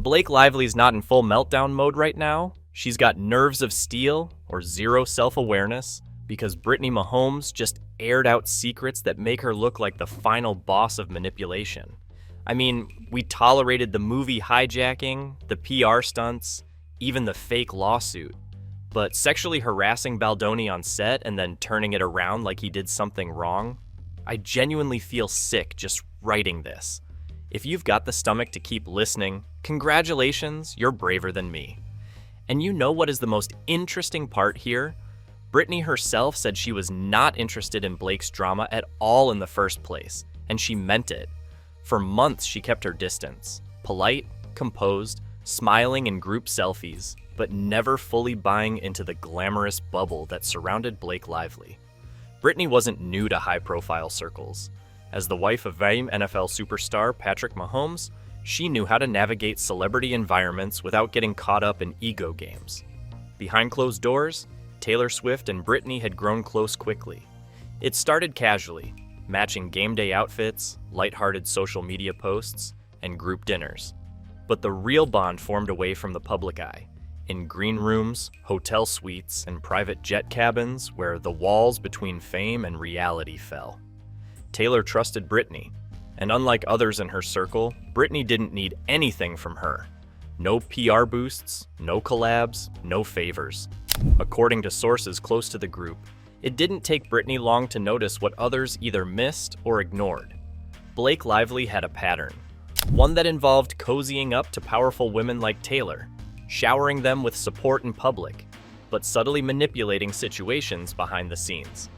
Blake Lively's not in full meltdown mode right now. She's got nerves of steel or zero self-awareness because Brittany Mahomes just aired out secrets that make her look like the final boss of manipulation. I mean, we tolerated the movie hijacking, the PR stunts, even the fake lawsuit. But sexually harassing Baldoni on set and then turning it around like he did something wrong? I genuinely feel sick just writing this. If you've got the stomach to keep listening, congratulations, you're braver than me. And you know what is the most interesting part here? Brittany herself said she was not interested in Blake's drama at all in the first place, and she meant it. For months, she kept her distance, polite, composed, smiling in group selfies, but never fully buying into the glamorous bubble that surrounded Blake Lively. Brittany wasn't new to high-profile circles. As the wife of famed NFL superstar Patrick Mahomes, she knew how to navigate celebrity environments without getting caught up in ego games. Behind closed doors, Taylor Swift and Brittany had grown close quickly. It started casually, matching game day outfits, lighthearted social media posts, and group dinners. But the real bond formed away from the public eye, in green rooms, hotel suites, and private jet cabins where the walls between fame and reality fell. Taylor trusted Brittany, and unlike others in her circle, Brittany didn't need anything from her. No PR boosts, no collabs, no favors. According to sources close to the group, it didn't take Brittany long to notice what others either missed or ignored. Blake Lively had a pattern, one that involved cozying up to powerful women like Taylor, showering them with support in public, but subtly manipulating situations behind the scenes.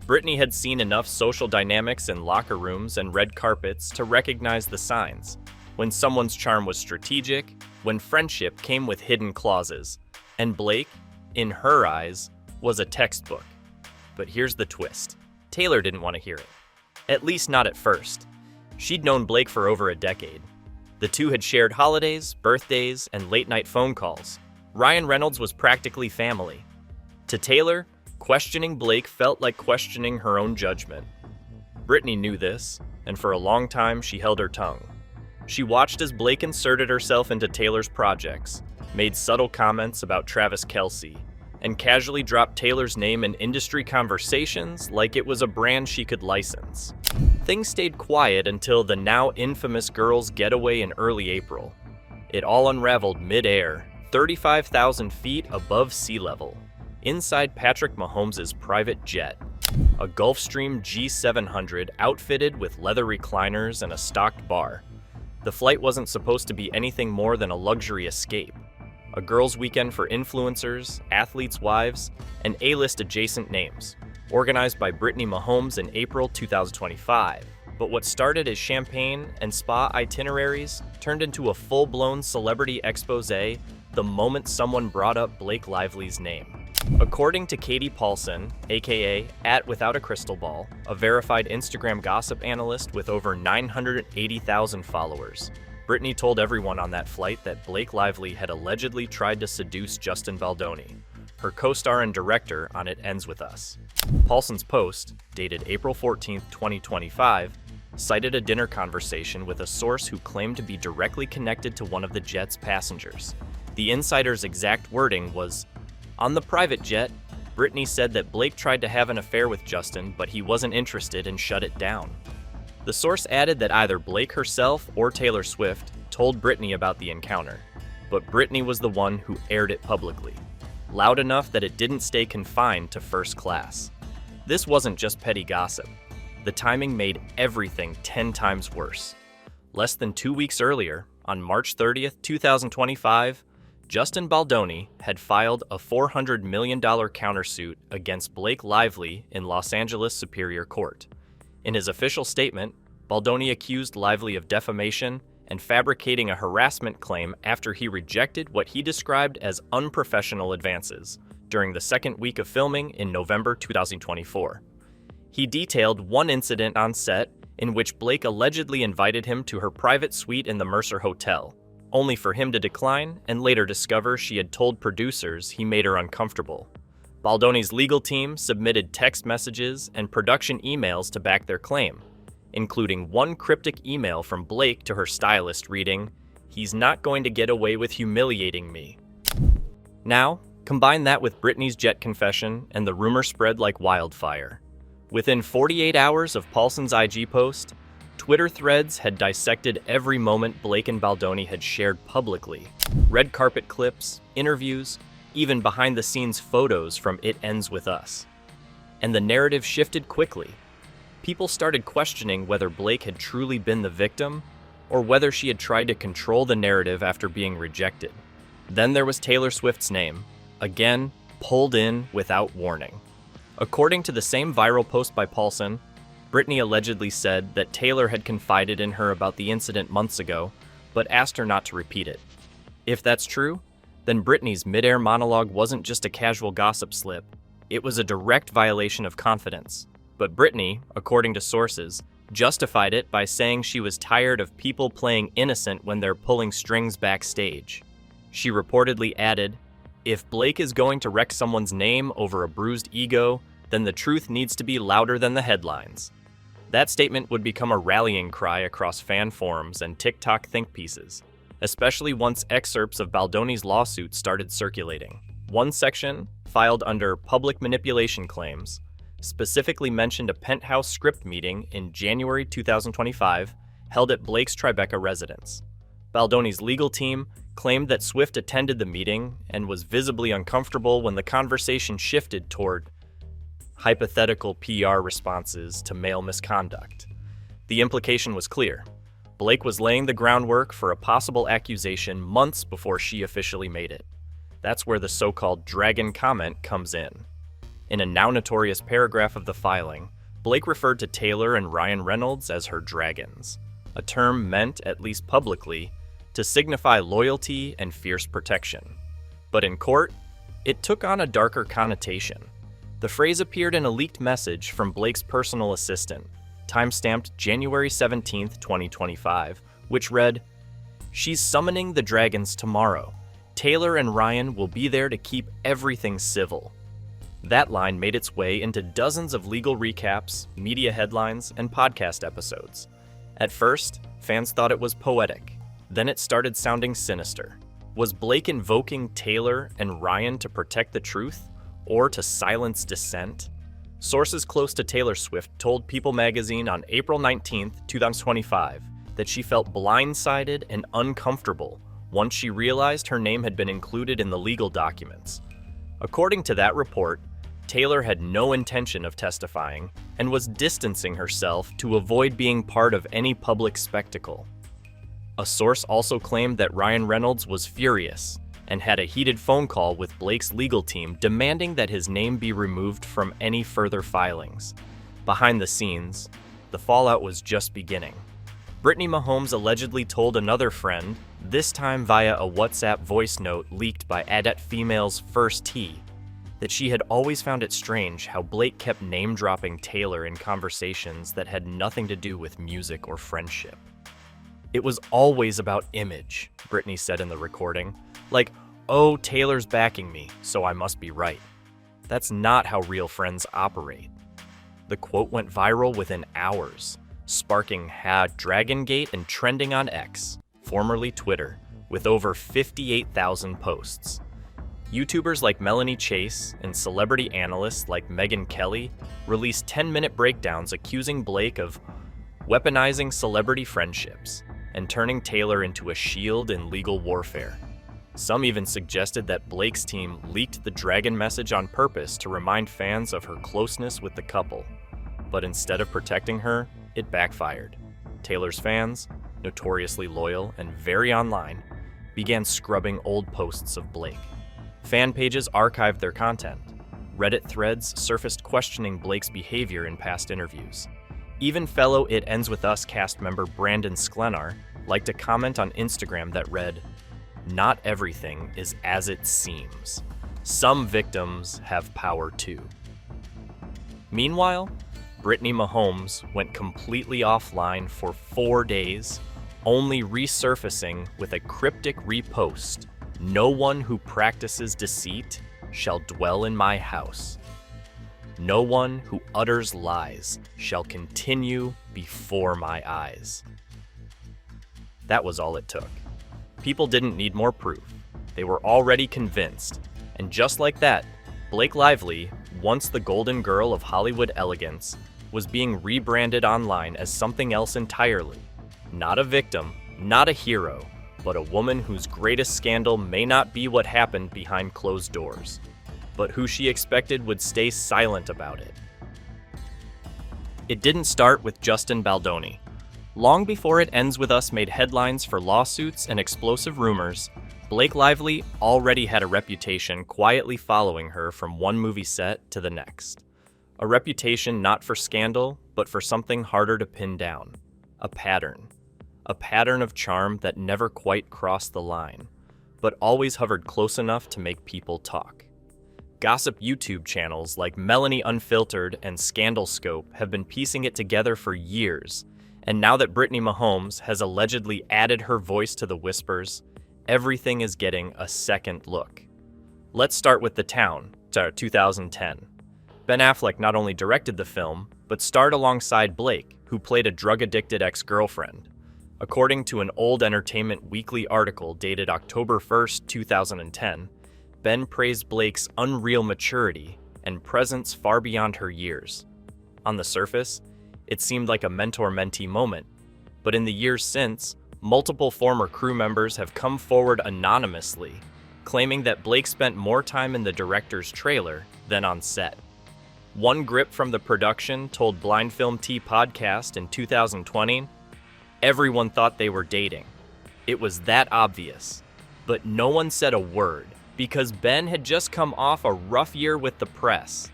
Brittany had seen enough social dynamics in locker rooms and red carpets to recognize the signs, when someone's charm was strategic, when friendship came with hidden clauses, and Blake, in her eyes, was a textbook. But here's the twist. Taylor didn't want to hear it. At least not at first. She'd known Blake for over a decade. The two had shared holidays, birthdays, and late-night phone calls. Ryan Reynolds was practically family. To Taylor, questioning Blake felt like questioning her own judgment. Brittany knew this, and for a long time she held her tongue. She watched as Blake inserted herself into Taylor's projects, made subtle comments about Travis Kelce, and casually dropped Taylor's name in industry conversations like it was a brand she could license. Things stayed quiet until the now infamous girls' getaway in early April. It all unraveled mid-air, 35,000 feet above sea level, inside Patrick Mahomes' private jet, a Gulfstream G700 outfitted with leather recliners and a stocked bar. The flight wasn't supposed to be anything more than a luxury escape, a girls' weekend for influencers, athletes' wives, and A-list adjacent names, organized by Brittany Mahomes in April 2025. But what started as champagne and spa itineraries turned into a full-blown celebrity expose the moment someone brought up Blake Lively's name. According to Katie Paulson, aka @WithoutACrystalBall, a verified Instagram gossip analyst with over 980,000 followers, Brittany told everyone on that flight that Blake Lively had allegedly tried to seduce Justin Baldoni. Her co-star and director on It Ends With Us. Paulson's post, dated April 14, 2025, cited a dinner conversation with a source who claimed to be directly connected to one of the jet's passengers. The insider's exact wording was, "On the private jet, Brittany said that Blake tried to have an affair with Justin, but he wasn't interested and shut it down." The source added that either Blake herself or Taylor Swift told Brittany about the encounter, but Brittany was the one who aired it publicly, loud enough that it didn't stay confined to first class. This wasn't just petty gossip. The timing made everything 10 times worse. Less than 2 weeks earlier, on March 30th, 2025, Justin Baldoni had filed a $400 million countersuit against Blake Lively in Los Angeles Superior Court. In his official statement, Baldoni accused Lively of defamation and fabricating a harassment claim after he rejected what he described as unprofessional advances during the second week of filming in November 2024. He detailed one incident on set in which Blake allegedly invited him to her private suite in the Mercer Hotel, only for him to decline and later discover she had told producers he made her uncomfortable. Baldoni's legal team submitted text messages and production emails to back their claim, including one cryptic email from Blake to her stylist reading, He's not going to get away with humiliating me. Now, combine that with Brittany's jet confession and the rumor spread like wildfire. Within 48 hours of Paulson's IG post, Twitter threads had dissected every moment Blake and Baldoni had shared publicly. Red carpet clips, interviews, even behind-the-scenes photos from It Ends With Us. And the narrative shifted quickly. People started questioning whether Blake had truly been the victim, or whether she had tried to control the narrative after being rejected. Then there was Taylor Swift's name, again pulled in without warning. According to the same viral post by Paulson, Brittany allegedly said that Taylor had confided in her about the incident months ago, but asked her not to repeat it. If that's true, then Brittany's mid-air monologue wasn't just a casual gossip slip, it was a direct violation of confidence. But Brittany, according to sources, justified it by saying she was tired of people playing innocent when they're pulling strings backstage. She reportedly added, "If Blake is going to wreck someone's name over a bruised ego, then the truth needs to be louder than the headlines." That statement would become a rallying cry across fan forums and TikTok think pieces, especially once excerpts of Baldoni's lawsuit started circulating. One section, filed under public manipulation claims, specifically mentioned a penthouse script meeting in January 2025 held at Blake's Tribeca residence. Baldoni's legal team claimed that Swift attended the meeting and was visibly uncomfortable when the conversation shifted toward hypothetical PR responses to male misconduct. The implication was clear. Blake was laying the groundwork for a possible accusation months before she officially made it. That's where the so-called dragon comment comes in. In a now notorious paragraph of the filing, Blake referred to Taylor and Ryan Reynolds as her dragons, a term meant, at least publicly, to signify loyalty and fierce protection. But in court, it took on a darker connotation. The phrase appeared in a leaked message from Blake's personal assistant, time-stamped January 17, 2025, which read, "She's summoning the dragons tomorrow. Taylor and Ryan will be there to keep everything civil." That line made its way into dozens of legal recaps, media headlines, and podcast episodes. At first, fans thought it was poetic. Then it started sounding sinister. Was Blake invoking Taylor and Ryan to protect the truth, or to silence dissent? Sources close to Taylor Swift told People magazine on April 19, 2025, that she felt blindsided and uncomfortable once she realized her name had been included in the legal documents. According to that report, Taylor had no intention of testifying and was distancing herself to avoid being part of any public spectacle. A source also claimed that Ryan Reynolds was furious and had a heated phone call with Blake's legal team demanding that his name be removed from any further filings. Behind the scenes, the fallout was just beginning. Brittany Mahomes allegedly told another friend, this time via a WhatsApp voice note leaked by Adet Female's First T, that she had always found it strange how Blake kept name-dropping Taylor in conversations that had nothing to do with music or friendship. "It was always about image," Brittany said in the recording. Like, "Oh, Taylor's backing me, so I must be right." That's not how real friends operate. The quote went viral within hours, sparking #Dragongate and trending on X, formerly Twitter, with over 58,000 posts. YouTubers like Melanie Chase and celebrity analysts like Megyn Kelly released 10-minute breakdowns accusing Blake of weaponizing celebrity friendships and turning Taylor into a shield in legal warfare. Some even suggested that Blake's team leaked the dragon message on purpose to remind fans of her closeness with the couple. But instead of protecting her, it backfired. Taylor's fans, notoriously loyal and very online, began scrubbing old posts of Blake. Fan pages archived their content. Reddit threads surfaced questioning Blake's behavior in past interviews. Even fellow It Ends With Us cast member Brandon Sklenar liked a comment on Instagram that read, "Not everything is as it seems. Some victims have power too." Meanwhile, Brittany Mahomes went completely offline for 4 days, only resurfacing with a cryptic repost, "No one who practices deceit shall dwell in my house. No one who utters lies shall continue before my eyes." That was all it took. People didn't need more proof. They were already convinced. And just like that, Blake Lively, once the golden girl of Hollywood elegance, was being rebranded online as something else entirely. Not a victim, not a hero, but a woman whose greatest scandal may not be what happened behind closed doors, but who she expected would stay silent about it. It didn't start with Justin Baldoni. Long before It Ends With Us made headlines for lawsuits and explosive rumors, Blake Lively already had a reputation quietly following her from one movie set to the next. A reputation not for scandal, but for something harder to pin down. A pattern. A pattern of charm that never quite crossed the line, but always hovered close enough to make people talk. Gossip YouTube channels like Melanie Unfiltered and Scandal Scope have been piecing it together for years, and now that Brittany Mahomes has allegedly added her voice to the whispers, everything is getting a second look. Let's start with The Town, 2010. Ben Affleck not only directed the film, but starred alongside Blake, who played a drug-addicted ex-girlfriend. According to an old Entertainment Weekly article dated October 1st, 2010, Ben praised Blake's unreal maturity and presence far beyond her years. On the surface, it seemed like a mentor-mentee moment, but in the years since, multiple former crew members have come forward anonymously, claiming that Blake spent more time in the director's trailer than on set. One grip from the production told Blind Film Tea podcast in 2020, everyone thought they were dating. It was that obvious. But no one said a word, because Ben had just come off a rough year with the press.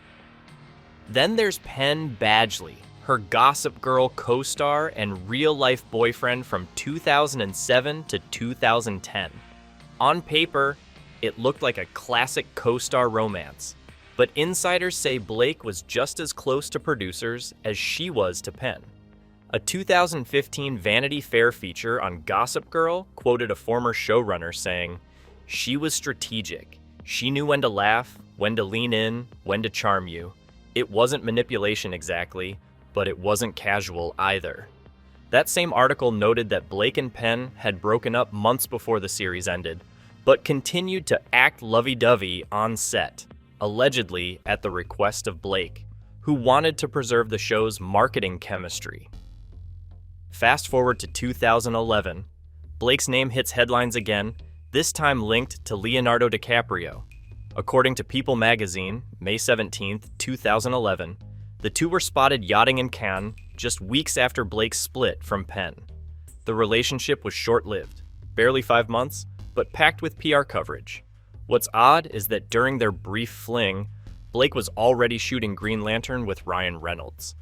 Then there's Penn Badgley, her Gossip Girl co-star and real-life boyfriend from 2007 to 2010. On paper, it looked like a classic co-star romance, but insiders say Blake was just as close to producers as she was to Penn. A 2015 Vanity Fair feature on Gossip Girl quoted a former showrunner saying, "She was strategic. She knew when to laugh, when to lean in, when to charm you. It wasn't manipulation exactly, but it wasn't casual either." That same article noted that Blake and Penn had broken up months before the series ended, but continued to act lovey-dovey on set, allegedly at the request of Blake, who wanted to preserve the show's marketing chemistry. Fast forward to 2011, Blake's name hits headlines again, this time linked to Leonardo DiCaprio. According to People magazine, May 17, 2011, the two were spotted yachting in Cannes just weeks after Blake split from Penn. The relationship was short-lived, barely 5 months, but packed with PR coverage. What's odd is that during their brief fling, Blake was already shooting Green Lantern with Ryan Reynolds.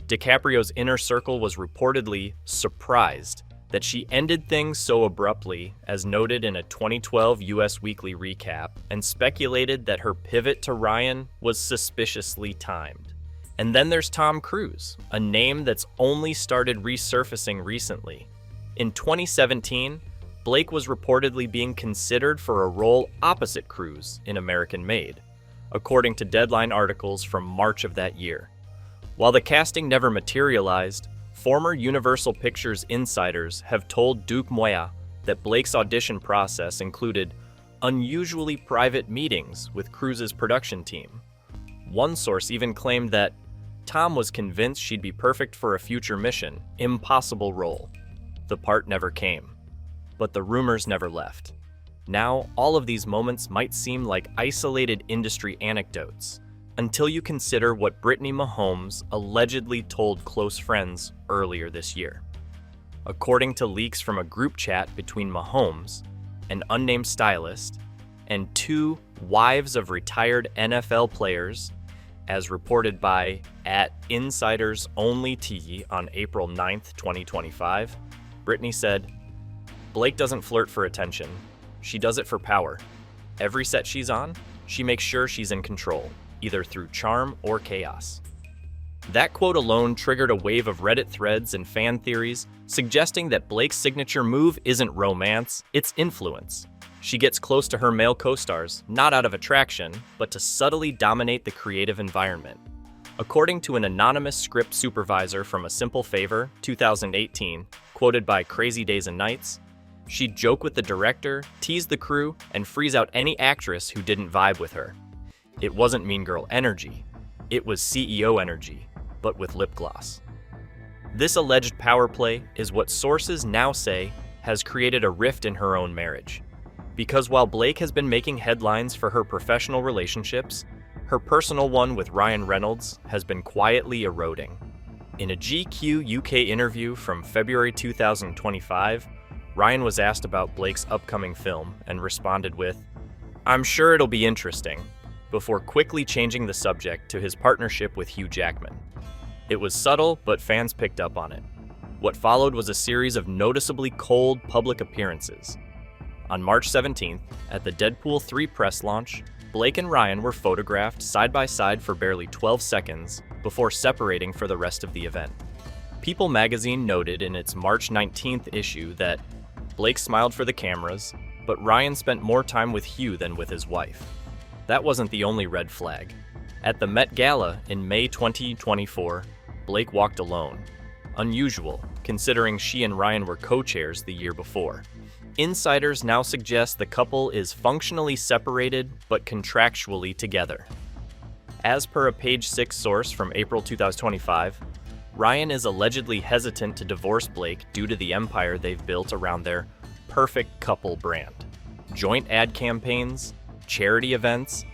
DiCaprio's inner circle was reportedly surprised that she ended things so abruptly, as noted in a 2012 US Weekly recap, and speculated that her pivot to Ryan was suspiciously timed. And then there's Tom Cruise, a name that's only started resurfacing recently. In 2017, Blake was reportedly being considered for a role opposite Cruise in American Made, according to Deadline articles from March of that year. While the casting never materialized, former Universal Pictures insiders have told Duke Moya that Blake's audition process included unusually private meetings with Cruise's production team. One source even claimed that Tom was convinced she'd be perfect for a future mission, impossible role. The part never came. But the rumors never left. Now, all of these moments might seem like isolated industry anecdotes, until you consider what Brittany Mahomes allegedly told close friends earlier this year. According to leaks from a group chat between Mahomes, an unnamed stylist, and two wives of retired NFL players, as reported by @InsidersOnlyT on April 9th, 2025, Brittany said, "Blake doesn't flirt for attention. She does it for power. Every set she's on, she makes sure she's in control, either through charm or chaos." That quote alone triggered a wave of Reddit threads and fan theories suggesting that Blake's signature move isn't romance, it's influence. She gets close to her male co-stars, not out of attraction, but to subtly dominate the creative environment. According to an anonymous script supervisor from A Simple Favor, 2018, quoted by Crazy Days and Nights, She'd joke with the director, tease the crew, and freeze out any actress who didn't vibe with her. It wasn't Mean Girl energy. It was CEO energy, but with lip gloss. This alleged power play is what sources now say has created a rift in her own marriage. Because while Blake has been making headlines for her professional relationships, her personal one with Ryan Reynolds has been quietly eroding. In a GQ UK interview from February 2025, Ryan was asked about Blake's upcoming film and responded with, "I'm sure it'll be interesting," before quickly changing the subject to his partnership with Hugh Jackman. It was subtle, but fans picked up on it. What followed was a series of noticeably cold public appearances. On March 17th, at the Deadpool 3 press launch, Blake and Ryan were photographed side by side for barely 12 seconds before separating for the rest of the event. People magazine noted in its March 19th issue that Blake smiled for the cameras, but Ryan spent more time with Hugh than with his wife. That wasn't the only red flag. At the Met Gala in May 2024, Blake walked alone. Unusual, considering she and Ryan were co-chairs the year before. Insiders now suggest the couple is functionally separated but contractually together. As per a Page 6 source from April 2025, Ryan is allegedly hesitant to divorce Blake due to the empire they've built around their perfect couple brand. Joint ad campaigns, charity events,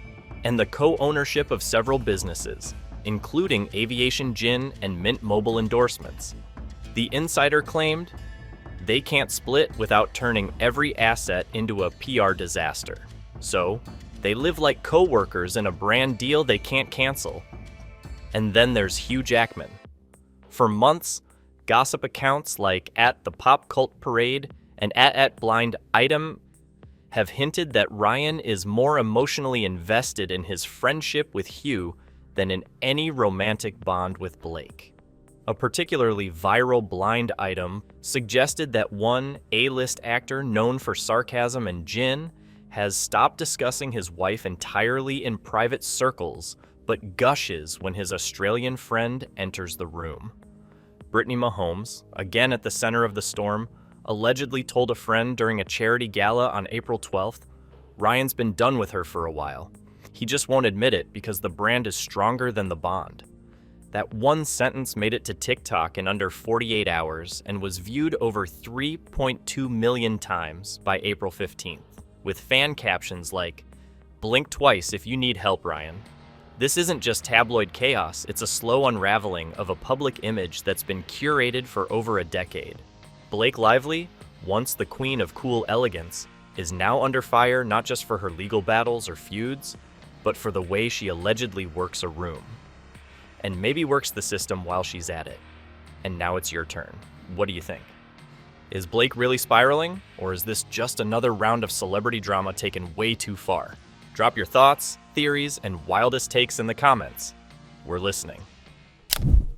and the co-ownership of several businesses, including Aviation Gin and Mint Mobile endorsements. The insider claimed, "They can't split without turning every asset into a PR disaster. So, they live like co-workers in a brand deal they can't cancel." And then there's Hugh Jackman. For months, gossip accounts like @ThePopCultParade and @BlindItem have hinted that Ryan is more emotionally invested in his friendship with Hugh than in any romantic bond with Blake. A particularly viral blind item suggested that one A-list actor known for sarcasm and gin has stopped discussing his wife entirely in private circles, but gushes when his Australian friend enters the room. Brittany Mahomes, again at the center of the storm, allegedly told a friend during a charity gala on April 12th, Ryan's been done with her for a while. He just won't admit it because the brand is stronger than the bond. That one sentence made it to TikTok in under 48 hours and was viewed over 3.2 million times by April 15th, with fan captions like, "Blink twice if you need help, Ryan." This isn't just tabloid chaos, it's a slow unraveling of a public image that's been curated for over a decade. Blake Lively, once the queen of cool elegance, is now under fire not just for her legal battles or feuds, but for the way she allegedly works a room. And maybe works the system while she's at it. And now it's your turn. What do you think? Is Blake really spiraling, or is this just another round of celebrity drama taken way too far? Drop your thoughts, theories, and wildest takes in the comments. We're listening.